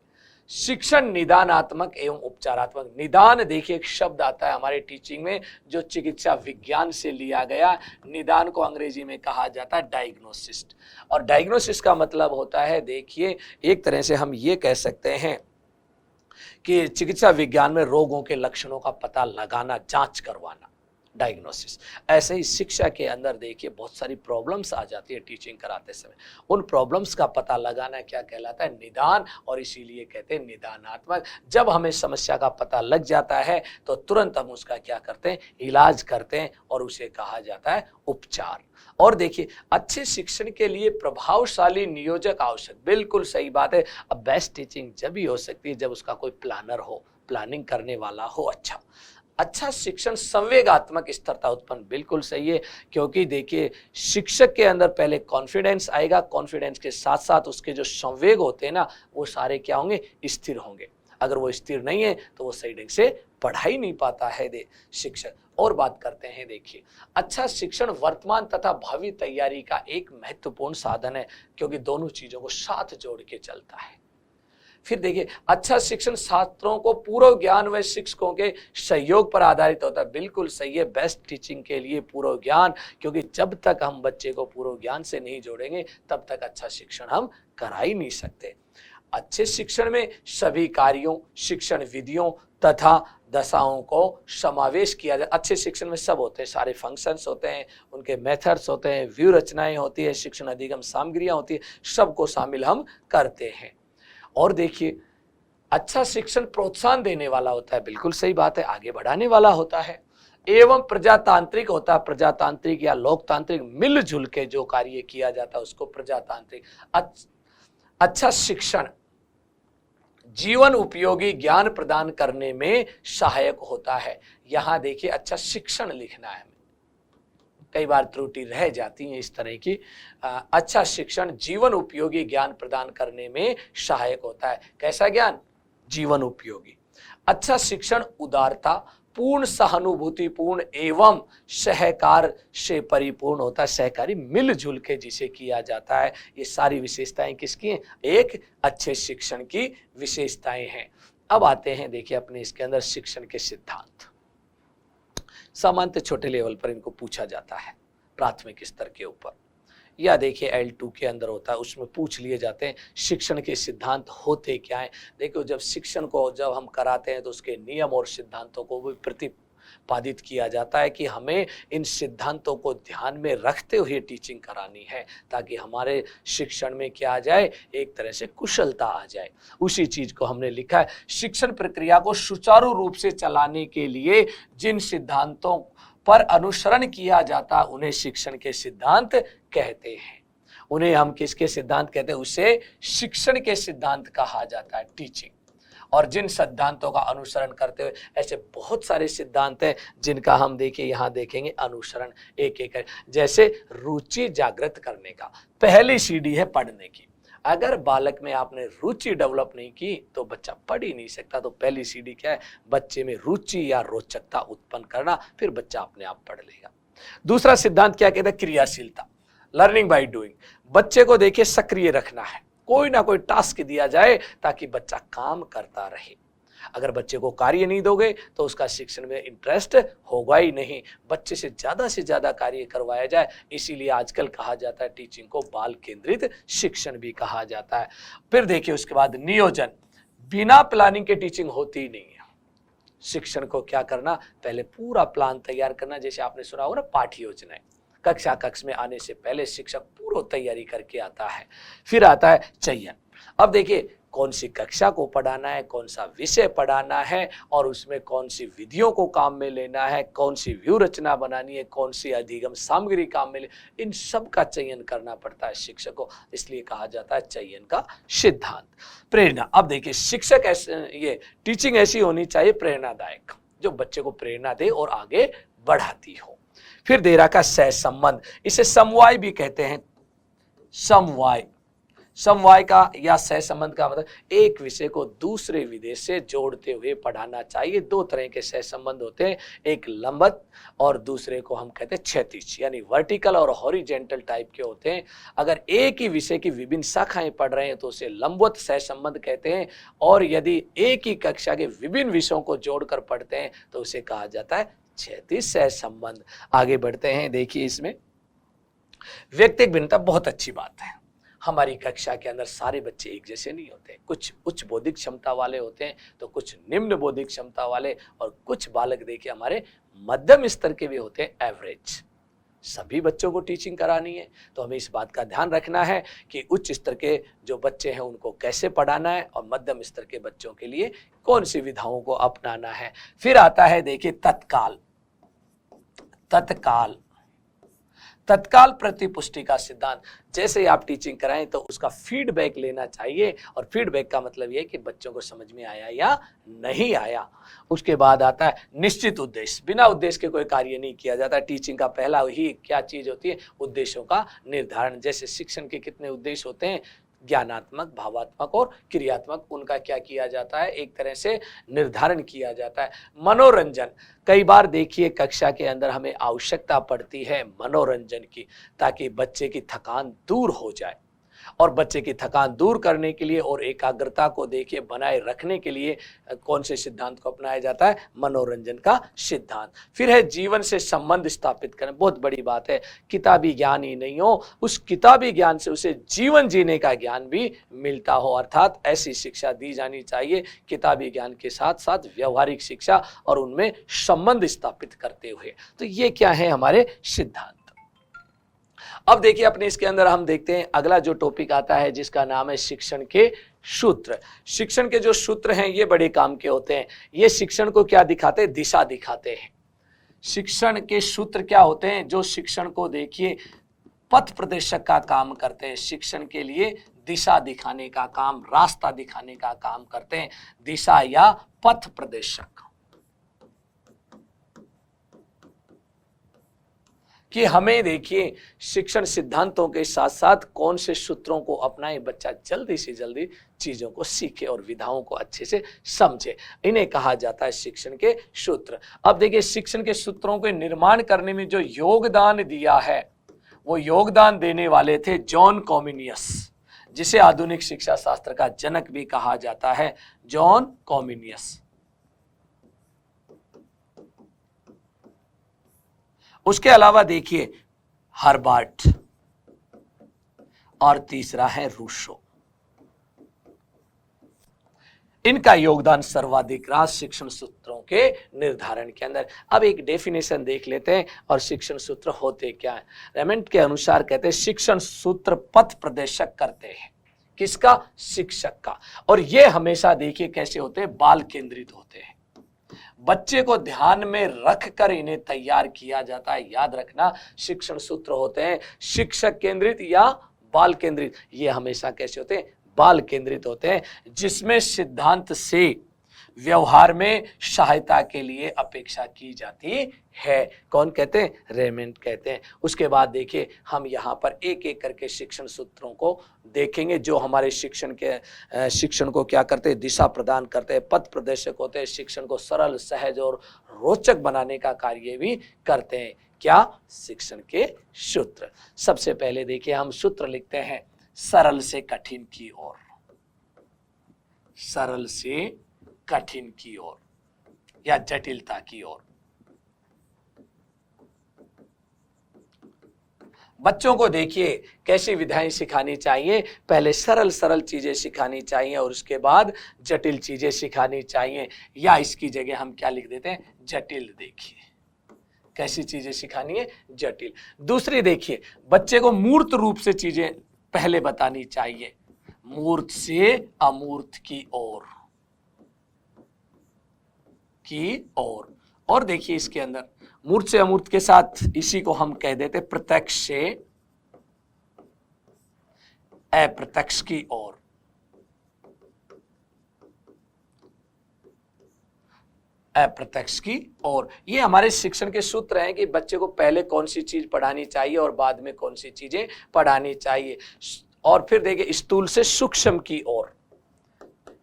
शिक्षण निदानात्मक एवं उपचारात्मक। निदान देखिए एक शब्द आता है हमारे टीचिंग में जो चिकित्सा विज्ञान से लिया गया। निदान को अंग्रेजी में कहा जाता है डायग्नोसिस, और डायग्नोसिस का मतलब होता है, देखिए एक तरह से हम ये कह सकते हैं कि चिकित्सा विज्ञान में रोगों के लक्षणों का पता लगाना, जांच करवाना, डायग्नोसिस। ऐसे ही शिक्षा के अंदर देखिए बहुत सारी प्रॉब्लम्स आ जाती है टीचिंग कराते समय, उन प्रॉब्लम्स का पता लगाना क्या कहलाता है, निदान, और इसीलिए कहते हैं निदानात्मक। जब हमें समस्या का पता लग जाता है तो तुरंत हम उसका क्या करते हैं, इलाज करते हैं, और उसे कहा जाता है उपचार। और देखिए अच्छे शिक्षण के लिए प्रभावशाली नियोजक आवश्यक, बिल्कुल सही बात है। अब बेस्ट टीचिंग जब ही हो सकती है जब उसका कोई प्लानर हो, प्लानिंग करने वाला हो। अच्छा शिक्षण संवेगात्मक स्थिरता उत्पन्न, बिल्कुल सही है, क्योंकि देखिए शिक्षक के अंदर पहले कॉन्फिडेंस आएगा, कॉन्फिडेंस के साथ साथ उसके जो संवेग होते हैं ना, वो सारे क्या होंगे, स्थिर होंगे। अगर वो स्थिर नहीं है तो वो सही ढंग से पढ़ाई नहीं पाता है शिक्षक। और बात करते हैं, देखिए अच्छा शिक्षण वर्तमान तथा भावी तैयारी का एक महत्वपूर्ण साधन है, क्योंकि दोनों चीजों को साथ जोड़ के चलता है। फिर देखिए, अच्छा शिक्षण छात्रों को पूर्व ज्ञान व शिक्षकों के सहयोग पर आधारित होता है। बिल्कुल सही है, बेस्ट टीचिंग के लिए पूर्व ज्ञान, क्योंकि जब तक हम बच्चे को पूर्व ज्ञान से नहीं जोड़ेंगे तब तक अच्छा शिक्षण हम करा ही नहीं सकते। अच्छे शिक्षण में सभी कार्यों, शिक्षण विधियों तथा दशाओं को समावेश किया जाए। अच्छे शिक्षण में सब होते हैं, सारे फंक्शंस होते हैं, उनके मेथड्स होते हैं, व्यू रचनाएं होती है, शिक्षण अधिगम सामग्रियां होती है, सबको शामिल हम करते हैं। और देखिए, अच्छा शिक्षण प्रोत्साहन देने वाला होता है, बिल्कुल सही बात है, आगे बढ़ाने वाला होता है, एवं प्रजातांत्रिक होता है। प्रजातांत्रिक या लोकतांत्रिक मिलजुल के जो कार्य किया जाता है उसको प्रजातांत्रिक। अच्छा शिक्षण जीवन उपयोगी ज्ञान प्रदान करने में सहायक होता है। यहां देखिए, अच्छा शिक्षण लिखना है, कई बार त्रुटि रह जाती है इस तरह की। अच्छा शिक्षण जीवन उपयोगी ज्ञान प्रदान करने में सहायक होता है। कैसा ज्ञान? जीवन उपयोगी। अच्छा शिक्षण उदारता, पूर्ण सहानुभूतिपूर्ण एवं सहकार से परिपूर्ण होता है। सहकारी मिलजुल के जिसे किया जाता है। ये सारी विशेषताएं किसकी हैं? एक अच्छे शिक्षण की विशेषताएं हैं। अब आते हैं देखिए अपने इसके अंदर शिक्षण के सिद्धांत। सामान्य छोटे लेवल पर इनको पूछा जाता है, प्राथमिक स्तर के ऊपर, या देखिए L2 के अंदर होता है, उसमें पूछ लिए जाते हैं शिक्षण के सिद्धांत होते क्या हैं। देखो, जब शिक्षण को जब हम कराते हैं तो उसके नियम और सिद्धांतों को भी प्रतिपादित किया जाता है कि हमें इन सिद्धांतों को ध्यान में रखते हुए टीचिंग करानी है, ताकि हमारे शिक्षण में क्या आ जाए, एक तरह से कुशलता आ जाए। उसी चीज को हमने लिखा है, शिक्षण प्रक्रिया को सुचारू रूप से चलाने के लिए जिन सिद्धांतों पर अनुसरण किया जाता उन्हें शिक्षण के सिद्धांत कहते हैं। उन्हें हम किसके सिद्धांत कहते हैं? उसे शिक्षण के सिद्धांत कहा जाता है, टीचिंग। और जिन सिद्धांतों का अनुसरण करते हुए, ऐसे बहुत सारे सिद्धांत हैं जिनका हम देखिए यहाँ देखेंगे अनुसरण एक एक। जैसे रुचि जागृत करने का पहली सीढ़ी है पढ़ने की। अगर बालक में आपने रुचि डेवलप नहीं की तो बच्चा पढ़ ही नहीं सकता। तो पहली सीढ़ी क्या है? बच्चे में रुचि या रोचकता उत्पन्न करना, फिर बच्चा अपने आप पढ़ लेगा। दूसरा सिद्धांत क्या कहता है? क्रियाशीलता, लर्निंग बाय डूइंग। बच्चे को देखिए सक्रिय रखना है, कोई ना कोई टास्क दिया जाए ताकि बच्चा काम करता रहे। अगर बच्चे को कार्य नहीं दोगे तो उसका शिक्षण में इंटरेस्ट होगा ही नहीं। बच्चे से ज्यादा कार्य करवाया जाए। इसीलिए आजकल कहा जाता है टीचिंग को बाल केंद्रित शिक्षण भी कहा जाता है। फिर देखिए उसके बाद नियोजन। बिना प्लानिंग के टीचिंग होती ही नहीं है। शिक्षण को क्या करना? पहले पूरा प्लान तैयार करना। जैसे आपने सुना होगा ना, पाठ्य योजनाएं। कक्ष में आने से पहले शिक्षक पूरी तैयारी करके आता है। फिर आता है चयन। अब देखिए कौन सी कक्षा को पढ़ाना है, कौन सा विषय पढ़ाना है, और उसमें कौन सी विधियों को काम में लेना है, कौन सी व्यू रचना बनानी है, कौन सी अधिगम सामग्री काम में ले, इन सब का चयन करना पड़ता है शिक्षक को। इसलिए कहा जाता है चयन का सिद्धांत। प्रेरणा। अब देखिए शिक्षक ये टीचिंग ऐसी होनी चाहिए प्रेरणादायक, जो बच्चे को प्रेरणा दे और आगे बढ़ाती हो। फिर दे रखा सह संबंध, इसे समवाय भी कहते हैं। समवाय का या सह संबंध का मतलब एक विषय को दूसरे विषय से जोड़ते हुए पढ़ाना चाहिए। दो तरह के सह संबंध होते हैं, एक लंबवत और दूसरे को हम कहते हैं क्षैतिज, यानी वर्टिकल और हॉरिजेंटल टाइप के होते हैं। अगर एक ही विषय की विभिन्न शाखाएं पढ़ रहे हैं तो उसे लंबवत सह संबंध कहते हैं, और यदि एक ही कक्षा के विभिन्न विषयों को जोड़कर पढ़ते हैं तो उसे कहा जाता है क्षैतिज सह संबंध। आगे बढ़ते हैं। देखिए इसमें व्यक्तिगत भिन्नता बहुत अच्छी बात है। हमारी कक्षा के अंदर सारे बच्चे एक जैसे नहीं होते। कुछ उच्च बौद्धिक क्षमता वाले होते हैं तो कुछ निम्न बौद्धिक क्षमता वाले, और कुछ बालक देखिए हमारे मध्यम स्तर के भी होते हैं, एवरेज। सभी बच्चों को टीचिंग करानी है तो हमें इस बात का ध्यान रखना है कि उच्च स्तर के जो बच्चे हैं उनको कैसे पढ़ाना है और मध्यम स्तर के बच्चों के लिए कौन सी विधाओं को अपनाना है। फिर आता है देखिए तत्काल प्रतिपुष्टि का सिद्धांत। जैसे आप टीचिंग कराएं तो उसका फीडबैक लेना चाहिए, और फीडबैक का मतलब यह है कि बच्चों को समझ में आया या नहीं आया। उसके बाद आता है निश्चित उद्देश्य। बिना उद्देश्य के कोई कार्य नहीं किया जाता। टीचिंग का पहला ही क्या चीज होती है? उद्देश्यों का निर्धारण। जैसे शिक्षण के कितने उद्देश्य होते हैं? ज्ञानात्मक, भावात्मक और क्रियात्मक। उनका क्या किया जाता है? एक तरह से निर्धारण किया जाता है। मनोरंजन। कई बार देखिए कक्षा के अंदर हमें आवश्यकता पड़ती है मनोरंजन की, ताकि बच्चे की थकान दूर हो जाए। और बच्चे की थकान दूर करने के लिए और एकाग्रता को देखिए बनाए रखने के लिए कौन से सिद्धांत को अपनाया जाता है? मनोरंजन का सिद्धांत। फिर है जीवन से संबंध स्थापित करना, बहुत बड़ी बात है। किताबी ज्ञान ही नहीं हो, उस किताबी ज्ञान से उसे जीवन जीने का ज्ञान भी मिलता हो, अर्थात ऐसी शिक्षा दी जानी चाहिए किताबी ज्ञान के साथ साथ व्यवहारिक शिक्षा और उनमें संबंध स्थापित करते हुए। तो ये क्या है? हमारे सिद्धांत। अब देखिए अपने इसके अंदर हम देखते हैं अगला जो टॉपिक आता है जिसका नाम है शिक्षण के सूत्र। शिक्षण के जो सूत्र हैं ये बड़े काम के होते हैं। ये शिक्षण को क्या दिखाते हैं? दिशा दिखाते हैं। शिक्षण के सूत्र क्या होते हैं? जो शिक्षण को देखिए पथ प्रदर्शक का काम करते हैं, शिक्षण के लिए दिशा दिखाने का काम, रास्ता दिखाने का काम करते हैं, दिशा या पथ प्रदर्शक। कि हमें देखिए शिक्षण सिद्धांतों के साथ साथ कौन से सूत्रों को अपनाए बच्चा जल्दी से जल्दी चीजों को सीखे और विधाओं को अच्छे से समझे, इन्हें कहा जाता है शिक्षण के सूत्र। अब देखिए शिक्षण के सूत्रों के निर्माण करने में जो योगदान दिया है वो योगदान देने वाले थे जॉन कॉमिनियस, जिसे आधुनिक शिक्षा शास्त्र का जनक भी कहा जाता है, जॉन कॉमिनियस। उसके अलावा देखिए हर्बर्ट और तीसरा है रूसो। इनका योगदान सर्वाधिक रहा शिक्षण सूत्रों के निर्धारण के अंदर। अब एक डेफिनेशन देख लेते हैं और शिक्षण सूत्र होते क्या है। रेमंड के अनुसार कहते हैं शिक्षण सूत्र पथ प्रदर्शक करते हैं, किसका? शिक्षक का। और ये हमेशा देखिए कैसे होते हैं? बाल केंद्रित होते हैं। बच्चे को ध्यान में रखकर इन्हें तैयार किया जाता है। याद रखना शिक्षण सूत्र होते हैं शिक्षक केंद्रित या बाल केंद्रित। ये हमेशा कैसे होते हैं? बाल केंद्रित होते हैं, जिसमें सिद्धांत से व्यवहार में सहायता के लिए अपेक्षा की जाती है। कौन कहते हैं? रेमंड कहते हैं। उसके बाद देखिए हम यहाँ पर एक एक करके शिक्षण सूत्रों को देखेंगे जो हमारे शिक्षण को क्या करते हैं? दिशा प्रदान करते हैं, पथ प्रदर्शक होते हैं, शिक्षण को सरल, सहज और रोचक बनाने का कार्य भी करते हैं। क्या? शिक्षण के सूत्र। सबसे पहले देखिए हम सूत्र लिखते हैं सरल से कठिन की ओर, सरल से कठिन की ओर या जटिलता की ओर। बच्चों को देखिए कैसी विधाएं सिखानी चाहिए। पहले सरल सरल चीजें सिखानी चाहिए और उसके बाद जटिल चीजें सिखानी चाहिए, या इसकी जगह हम क्या लिख देते हैं? जटिल। देखिए कैसी चीजें सिखानी है? जटिल। दूसरी देखिए बच्चे को मूर्त रूप से चीजें पहले बतानी चाहिए, मूर्त से अमूर्त की ओर, और देखिए इसके अंदर मूर्त से अमूर्त के साथ इसी को हम कह देते प्रत्यक्ष से अप्रत्यक्ष की ओर। अप्रत्यक्ष की ओर। ये हमारे शिक्षण के सूत्र हैं कि बच्चे को पहले कौन सी चीज पढ़ानी चाहिए और बाद में कौन सी चीजें पढ़ानी चाहिए। और फिर देखिए स्थूल से सूक्ष्म की ओर।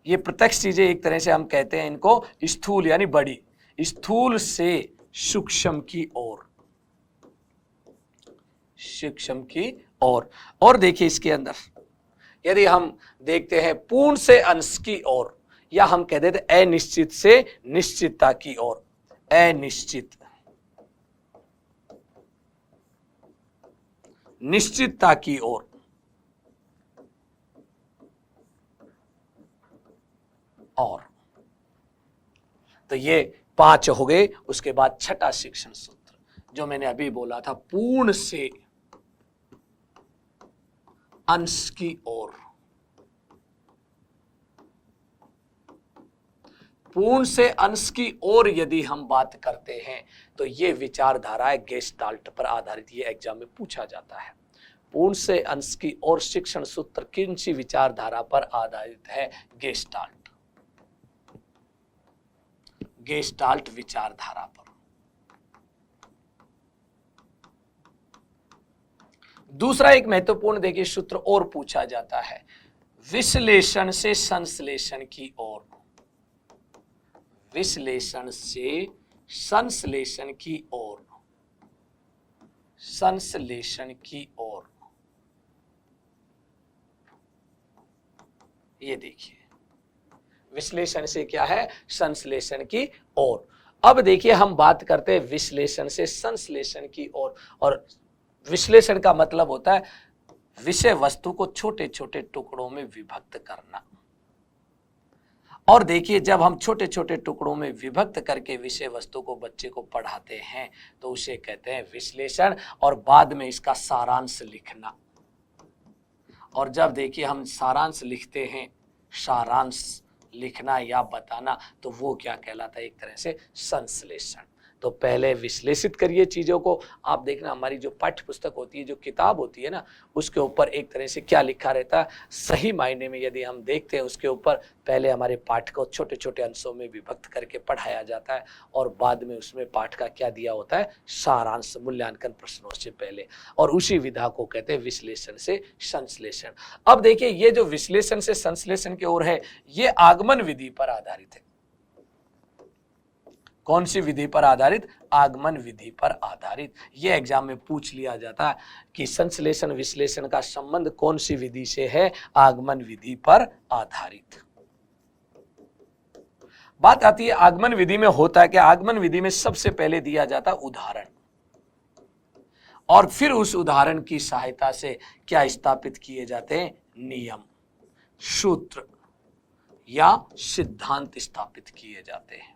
ये प्रत्यक्ष चीजें एक तरह से हम कहते हैं इनको स्थूल यानी बड़ी, स्थूल से सूक्ष्म की ओर, सूक्ष्म की ओर। और देखिए इसके अंदर यदि हम देखते हैं पूर्ण से अंश की ओर, या हम कह देते अनिश्चित से निश्चितता की ओर, अनिश्चित निश्चितता की ओर। और तो ये 5 हो गए। उसके बाद छठा शिक्षण सूत्र जो मैंने अभी बोला था, पूर्ण से अंश की ओर। पूर्ण से अंश की ओर यदि हम बात करते हैं तो ये विचारधारा है गेस्टाल्ट पर आधारित। ये एग्जाम में पूछा जाता है। पूर्ण से अंश की ओर शिक्षण सूत्र किन सी विचारधारा पर आधारित है? गेस्टाल्ट, गेस्टाल्ट विचारधारा पर। दूसरा एक महत्वपूर्ण देखिए सूत्र और पूछा जाता है, विश्लेषण से संश्लेषण की ओर, विश्लेषण से संश्लेषण की ओर, संश्लेषण की ओर। ये देखिए, विश्लेषण से क्या है, संश्लेषण की ओर। अब देखिए हम बात करते हैं विश्लेषण से संश्लेषण की ओर। और विश्लेषण का मतलब होता है विषय वस्तु को छोटे छोटे टुकड़ों में विभक्त करना। और देखिए जब हम छोटे छोटे टुकड़ों में विभक्त करके विषय वस्तु को बच्चे को पढ़ाते हैं तो उसे कहते हैं विश्लेषण, और बाद में इसका सारांश लिखना। और जब देखिए हम सारांश लिखते हैं, सारांश लिखना या बताना, तो वो क्या कहलाता है, एक तरह से संश्लेषण। तो पहले विश्लेषित करिए चीजों को। आप देखना हमारी जो पाठ्य पुस्तक होती है, जो किताब होती है ना, उसके ऊपर एक तरह से क्या लिखा रहता है, सही मायने में यदि हम देखते हैं उसके ऊपर पहले हमारे पाठ को छोटे छोटे अंशों में विभक्त करके पढ़ाया जाता है, और बाद में उसमें पाठ का क्या दिया होता है, सारांश, मूल्यांकन प्रश्नों से पहले। और उसी विधा को कहते हैं विश्लेषण से संश्लेषण। अब देखिए ये जो विश्लेषण से संश्लेषण की ओर है, ये आगमन विधि पर आधारित है। कौन सी विधि पर आधारित, आगमन विधि पर आधारित। ये एग्जाम में पूछ लिया जाता है कि संश्लेषण विश्लेषण का संबंध कौन सी विधि से है, आगमन विधि पर आधारित। बात आती है आगमन विधि में होता है कि आगमन विधि में सबसे पहले दिया जाता उदाहरण, और फिर उस उदाहरण की सहायता से क्या स्थापित किए जाते हैं, नियम, सूत्र या सिद्धांत स्थापित किए जाते हैं।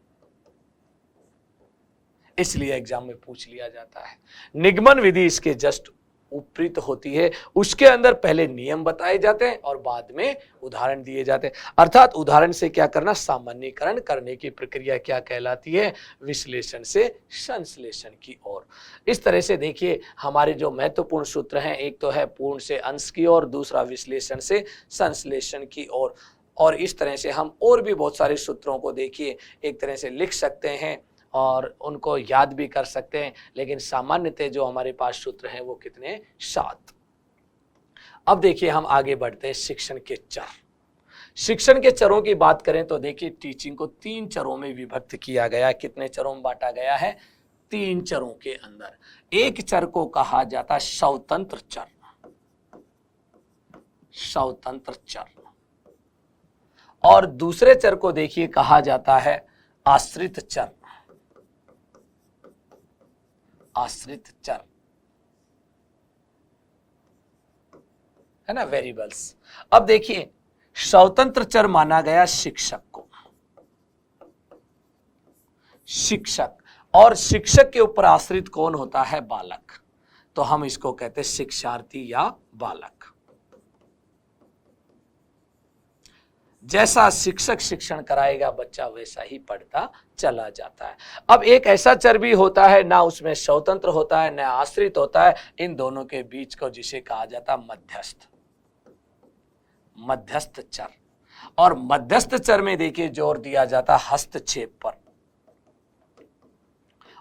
इसलिए एग्जाम में पूछ लिया जाता है। निगमन विधि इसके जस्ट उपरीत होती है, उसके अंदर पहले नियम बताए जाते हैं और बाद में उदाहरण दिए जाते हैं। अर्थात उदाहरण से क्या करना, सामान्यीकरण करने की प्रक्रिया क्या कहलाती है, विश्लेषण से संश्लेषण की ओर। इस तरह से देखिए हमारे जो महत्वपूर्ण सूत्र हैं, एक तो है पूर्ण से अंश की ओर, दूसरा विश्लेषण से संश्लेषण की ओर। और इस तरह से हम और भी बहुत सारे सूत्रों को देखिए एक तरह से लिख सकते हैं और उनको याद भी कर सकते हैं, लेकिन सामान्यतः जो हमारे पास सूत्र हैं वो कितने, 7। अब देखिए हम आगे बढ़ते हैं शिक्षण के चर। शिक्षण के चरों की बात करें तो देखिए टीचिंग को 3 चरों में विभक्त किया गया। कितने चरों में बांटा गया है, 3 चरों के अंदर। एक चर को कहा जाता है स्वतंत्र चर, स्वतंत्र चर, और दूसरे चर को देखिए कहा जाता है आश्रित चर, आश्रित चर, है ना, वेरिएबल्स। अब देखिए स्वतंत्र चर माना गया शिक्षक को, शिक्षक, और शिक्षक के ऊपर आश्रित कौन होता है, बालक। तो हम इसको कहते हैं शिक्षार्थी या बालक। जैसा शिक्षक शिक्षण कराएगा बच्चा वैसा ही पढ़ता चला जाता है। अब एक ऐसा चर भी होता है, ना उसमें स्वतंत्र होता है ना आश्रित होता है, इन दोनों के बीच को जिसे कहा जाता है मध्यस्थ, मध्यस्थ चर। और मध्यस्थ चर में देखिए जोर दिया जाता है हस्तक्षेप पर,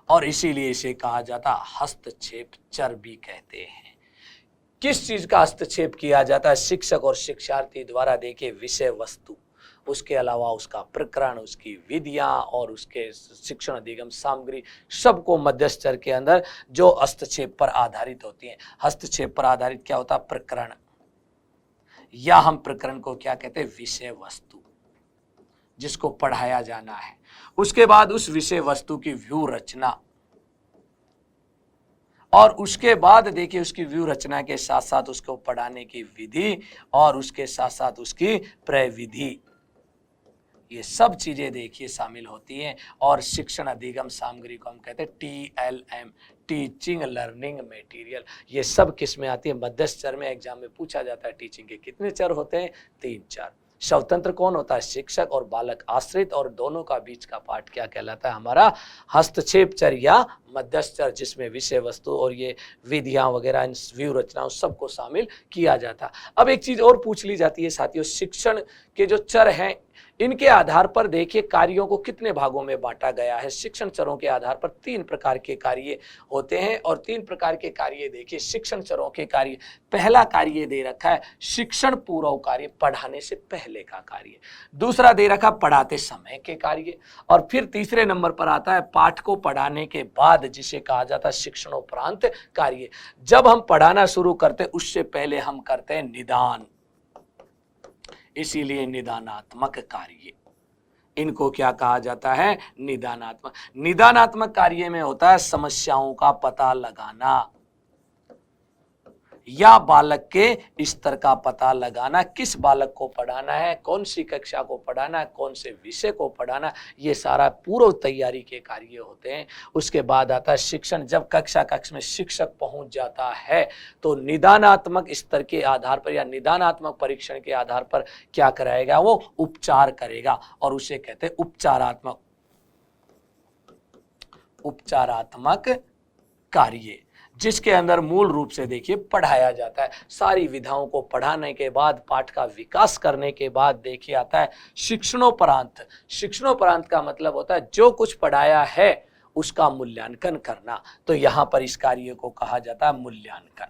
और इसीलिए इसे कहा जाता है हस्तक्षेप चर भी कहते हैं। किस चीज का हस्तक्षेप किया जाता है, शिक्षक और शिक्षार्थी द्वारा देखिए विषय वस्तु, उसके अलावा उसका प्रकरण, उसकी विधियां और उसके शिक्षण अधिगम सामग्री, सबको मध्यस्थ चर के अंदर जो हस्तक्षेप पर आधारित होती हैं। हस्तक्षेप पर आधारित क्या होता है, प्रकरण, या हम प्रकरण को क्या कहते हैं, विषय वस्तु, जिसको पढ़ाया जाना है। उसके बाद उस विषय वस्तु की व्यू रचना, और उसके बाद देखिए उसकी व्यू रचना के साथ साथ उसको पढ़ाने की विधि, और उसके साथ साथ उसकी प्रविधि, ये सब चीजें देखिए शामिल होती हैं। और शिक्षण अधिगम सामग्री को हम कहते हैं TLM, टीचिंग लर्निंग मटेरियल। ये सब किस में आती है, मध्यस्थ चर में। एग्जाम में पूछा जाता है टीचिंग के कितने चर होते हैं, 3 चर। स्वतंत्र कौन होता है, शिक्षक, और बालक आश्रित, और दोनों का बीच का पार्ट क्या कहलाता है, हमारा हस्तक्षेप चर या मध्यस्थ चर, जिसमें विषय वस्तु और ये विधियां वगैरह, इन व्यू रचनाओं सबको शामिल किया जाता। अब एक चीज और पूछ ली जाती है साथियों, शिक्षण के जो चर हैं इनके आधार पर देखिए कार्यों को कितने भागों में बांटा गया है। शिक्षण चरों के आधार पर 3 प्रकार के कार्य होते हैं, और 3 प्रकार के कार्य देखिए शिक्षण चरों के कार्य। पहला कार्य दे रखा है शिक्षण पूर्व कार्य, पढ़ाने से पहले का कार्य। दूसरा दे रखा पढ़ाते समय के कार्य, और फिर तीसरे नंबर पर आता है पाठ को पढ़ाने के बाद, जिसे कहा जाता है शिक्षणोपरांत कार्य। जब हम पढ़ाना शुरू करते उससे पहले हम करते हैं निदान। इसीलिए निदानात्मक कार्य, इनको क्या कहा जाता है? निदानात्मक। निदानात्मक कार्य में होता है समस्याओं का पता लगाना या बालक के स्तर का पता लगाना, किस बालक को पढ़ाना है, कौन सी कक्षा को पढ़ाना है, कौन से विषय को पढ़ाना, ये सारा पूर्व तैयारी के कार्य होते हैं। उसके बाद आता है शिक्षण। जब कक्षा में शिक्षक पहुंच जाता है तो निदानात्मक स्तर के आधार पर या निदानात्मक परीक्षण के आधार पर क्या कराएगा? वो उपचार करेगा और उसे कहते हैं उपचारात्मक कार्य, जिसके अंदर मूल रूप से देखिए पढ़ाया जाता है। सारी विधाओं को पढ़ाने के बाद, पाठ का विकास करने के बाद देखिए आता है शिक्षणोपरांत। शिक्षणोपरांत का मतलब होता है जो कुछ पढ़ाया है उसका मूल्यांकन करना। तो यहां पर इस कार्य को कहा जाता है मूल्यांकन।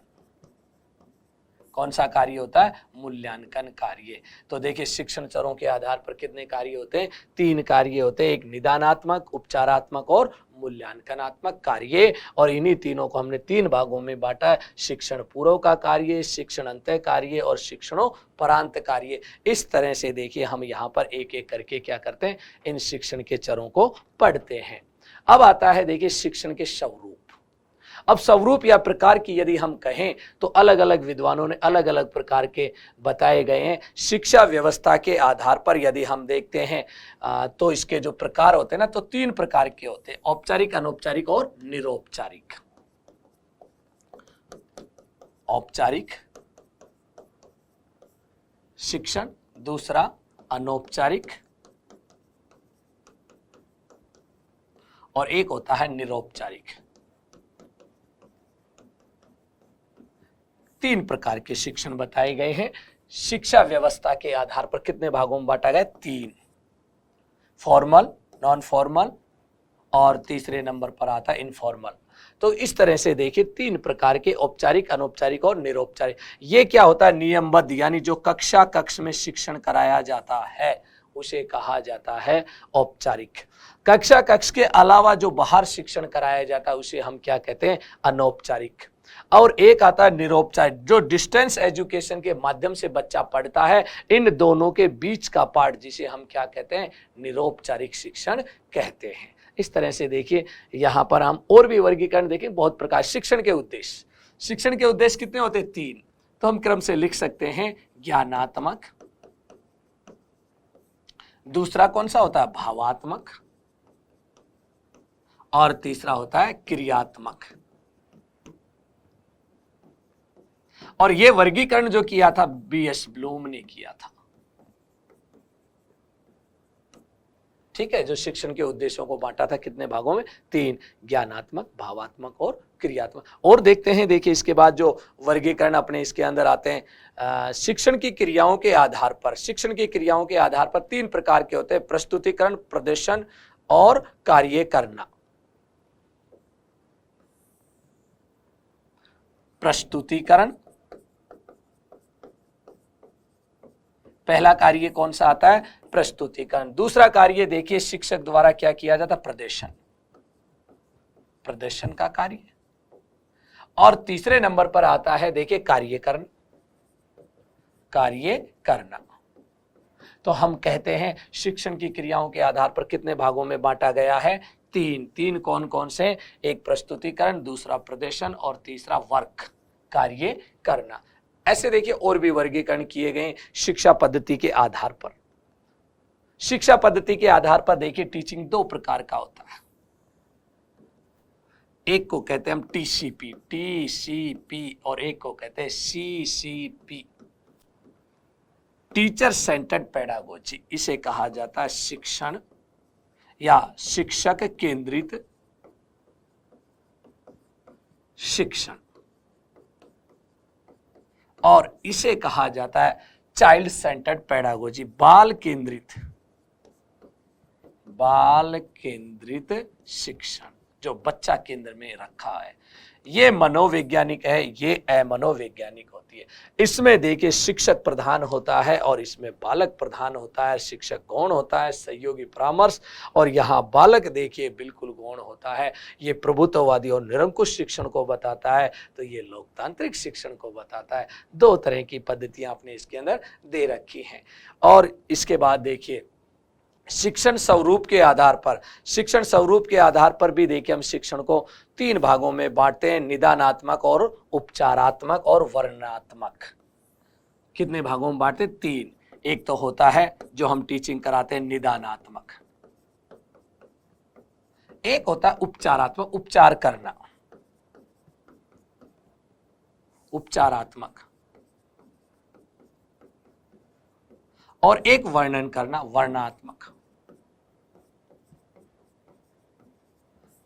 कौन सा कार्य होता है? मूल्यांकन कार्य। तो देखिए शिक्षण चरों के आधार पर कितने कार्य होते हैं? 3 कार्य होते हैं, एक निदानात्मक, उपचारात्मक और मूल्यांकनात्मक कार्य। और इन्हीं तीनों को हमने 3 भागों में बांटा है, शिक्षण पूर्व का कार्य, शिक्षण अंत्य कार्य और शिक्षणोपरांत कार्य। इस तरह से देखिए हम यहाँ पर एक एक करके क्या करते हैं? इन शिक्षण के चरों को पढ़ते हैं। अब आता है देखिए शिक्षण के स्वरूप। अब स्वरूप या प्रकार की यदि हम कहें तो अलग अलग विद्वानों ने अलग अलग प्रकार के बताए गए हैं। शिक्षा व्यवस्था के आधार पर यदि हम देखते हैं तो इसके जो प्रकार होते हैं ना, तो 3 प्रकार के होते हैं, औपचारिक, अनौपचारिक और निरौपचारिक। औपचारिक शिक्षण, दूसरा अनौपचारिक, और एक होता है निरौपचारिक। 3 प्रकार के शिक्षण बताए गए हैं। शिक्षा व्यवस्था के आधार पर कितने भागों में बांटा गया? 3, फॉर्मल, नॉन फॉर्मल और तीसरे नंबर पर आता है इनफॉर्मल। तो इस तरह से देखिए 3 प्रकार के, औपचारिक, अनौपचारिक और निरौपचारिक। ये क्या होता है? नियमबद्ध, यानी जो कक्ष में शिक्षण कराया जाता है उसे कहा जाता है औपचारिक। कक्ष के अलावा जो बाहर शिक्षण कराया जाता है उसे हम क्या कहते हैं? अनौपचारिक। और एक आता है निरौपचारिक, जो डिस्टेंस एजुकेशन के माध्यम से बच्चा पढ़ता है। इन दोनों के बीच का पार्ट जिसे हम क्या कहते हैं? निरौपचारिक शिक्षण कहते हैं। इस तरह से देखिए यहाँ पर हम और भी वर्गीकरण देखें, बहुत प्रकार। शिक्षण के उद्देश्य कितने होते हैं? 3। तो हम क्रम से लिख सकते हैं, ज्ञानात्मक, दूसरा कौन सा होता है? भावात्मक, और तीसरा होता है क्रियात्मक। और यह वर्गीकरण जो किया था B.S. ब्लूम ने किया था, ठीक है, जो शिक्षण के उद्देश्यों को बांटा था कितने भागों में? 3, ज्ञानात्मक, भावात्मक और क्रियात्मक। और देखते हैं, देखिए इसके बाद जो वर्गीकरण अपने इसके अंदर आते हैं, शिक्षण की क्रियाओं के आधार पर। शिक्षण की क्रियाओं के आधार पर 3 प्रकार के होते हैं, प्रस्तुतिकरण, प्रदर्शन और कार्य करना। प्रस्तुतिकरण, पहला कार्य कौन सा आता है? प्रस्तुतिकरण। दूसरा कार्य देखिए शिक्षक द्वारा क्या किया जाता? प्रदर्शन का कार्य। और तीसरे नंबर पर आता है देखिए कार्य करना। तो हम कहते हैं शिक्षण की क्रियाओं के आधार पर कितने भागों में बांटा गया है? 3 कौन कौन से? एक प्रस्तुतिकरण, दूसरा प्रदर्शन और तीसरा वर्क, कार्य करना। ऐसे देखिए और भी वर्गीकरण किए गए शिक्षा पद्धति के आधार पर। शिक्षा पद्धति के आधार पर देखिए टीचिंग 2 प्रकार का होता है। एक को कहते हैं हम टीसीपी और एक को कहते हैं सीसीपी, टीचर सेंटर्ड पेडागोजी। इसे कहा जाता है शिक्षण या शिक्षक केंद्रित शिक्षण, और इसे कहा जाता है चाइल्ड सेंटर्ड पेडागोजी, बाल केंद्रित शिक्षण। जो बच्चा केंद्र में रखा है। ये मनोवैज्ञानिक है, ये अमनोवैज्ञानिक होती है। इसमें देखिए शिक्षक प्रधान होता है और इसमें बालक प्रधान होता है, शिक्षक गौण होता है, सहयोगी परामर्श, और यहाँ बालक देखिए बिल्कुल गौण होता है। ये प्रभुत्ववादी और निरंकुश शिक्षण को बताता है, तो ये लोकतांत्रिक शिक्षण को बताता है। दो तरह की पद्धतियां आपने इसके अंदर दे रखी हैं। और इसके बाद देखिए शिक्षण स्वरूप के आधार पर, शिक्षण स्वरूप के आधार पर भी देखिए हम शिक्षण को 3 भागों में बांटते हैं, निदानात्मक और उपचारात्मक और वर्णनात्मक। कितने भागों में बांटते? 3। एक तो होता है जो हम टीचिंग कराते हैं निदानात्मक, एक होता है उपचारात्मक, उपचार करना, उपचारात्मक, और एक वर्णन करना, वर्णनात्मक।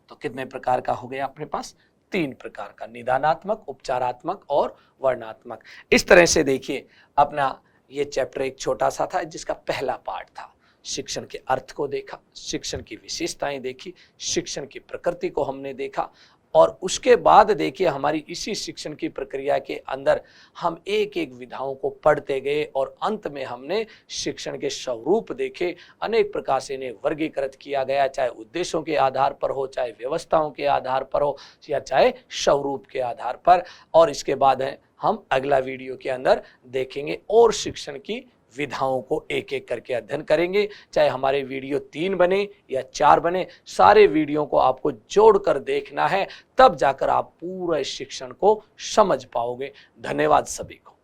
तो कितने प्रकार का हो गया अपने पास? 3 प्रकार का, निदानात्मक, उपचारात्मक और वर्णनात्मक। इस तरह से देखिए अपना ये चैप्टर एक छोटा सा था जिसका पहला पार्ट था। शिक्षण के अर्थ को देखा, शिक्षण की विशेषताएं देखी, शिक्षण की प्रकृति को हमने देखा, और उसके बाद देखिए हमारी इसी शिक्षण की प्रक्रिया के अंदर हम एक एक विधाओं को पढ़ते गए और अंत में हमने शिक्षण के स्वरूप देखे। अनेक प्रकार से इन्हें वर्गीकृत किया गया, चाहे उद्देश्यों के आधार पर हो, चाहे व्यवस्थाओं के आधार पर हो, या चाहे स्वरूप के आधार पर। और इसके बाद हम अगला वीडियो के अंदर देखेंगे और शिक्षण की विधाओं को एक एक करके अध्ययन करेंगे। चाहे हमारे वीडियो 3 बने या 4 बने, सारे वीडियो को आपको जोड़कर देखना है, तब जाकर आप पूरा शिक्षण को समझ पाओगे। धन्यवाद सभी को।